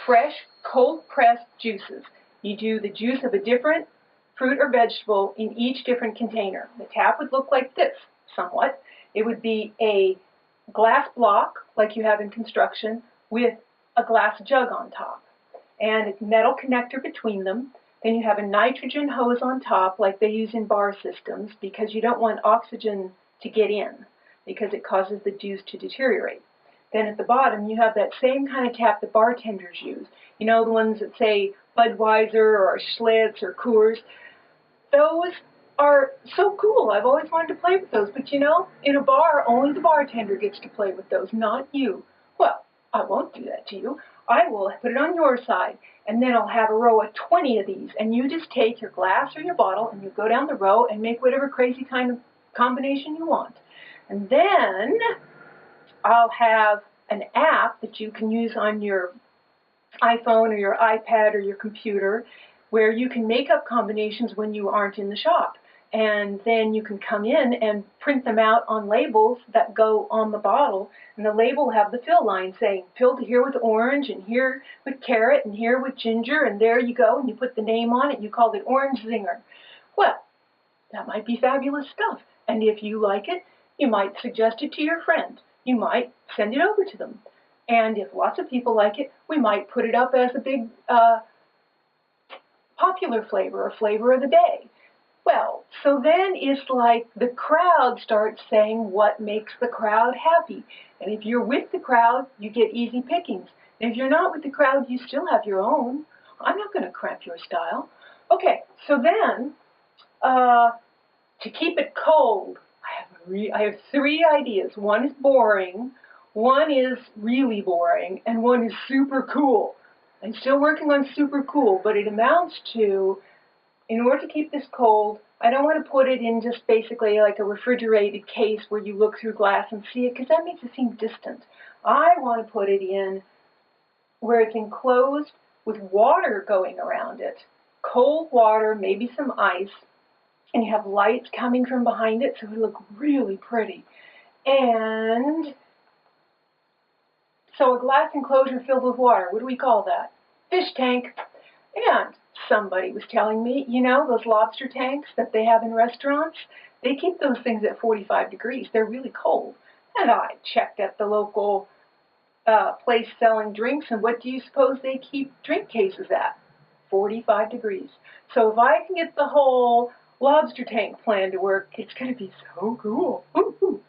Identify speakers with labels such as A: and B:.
A: fresh, cold-pressed juices. You do the juice of a different fruit or vegetable in each different container. The tap would look like this, somewhat. It would be a glass block, like you have in construction, with a glass jug on top, and a metal connector between them. Then you have a nitrogen hose on top, like they use in bar systems, because you don't want oxygen to get in, because it causes the juice to deteriorate. Then at the bottom, you have that same kind of tap that bartenders use. You know, the ones that say Budweiser or Schlitz or Coors. Those are so cool. I've always wanted to play with those. But you know, in a bar, only the bartender gets to play with those, not you. Well, I won't do that to you. I will put it on your side, and then I'll have a row of 20 of these. And you just take your glass or your bottle, and you go down the row and make whatever crazy kind of combination you want. And then I'll have an app that you can use on your iPhone or your iPad or your computer where you can make up combinations when you aren't in the shop. And then you can come in and print them out on labels that go on the bottle. And the label will have the fill line saying, filled here with orange, and here with carrot, and here with ginger, and there you go. And you put the name on it, and you call it Orange Zinger. Well, that might be fabulous stuff. And if you like it, you might suggest it to your friend. You might send it over to them. And if lots of people like it, we might put it up as a big popular flavor or flavor of the day. Well, so then it's like the crowd starts saying what makes the crowd happy. And if you're with the crowd, you get easy pickings. And if you're not with the crowd, you still have your own. I'm not going to cramp your style. Okay, so then, to keep it cold, I have 3 ideas. One is boring, one is really boring, and one is super cool. I'm still working on super cool, but it amounts to, in order to keep this cold, I don't want to put it in just basically like a refrigerated case where you look through glass and see it, because that makes it seem distant. I want to put it in where it's enclosed with water going around it. Cold water, maybe some ice, and you have lights coming from behind it, so it'll look really pretty. And so a glass enclosure filled with water, what do we call that? Fish tank. And somebody was telling me, you know, those lobster tanks that they have in restaurants, they keep those things at 45 degrees. They're really cold. And I checked at the local place selling drinks, and what do you suppose they keep drink cases at? 45 degrees. So if I can get the whole lobster tank plan to work, it's going to be so cool. Ooh, ooh.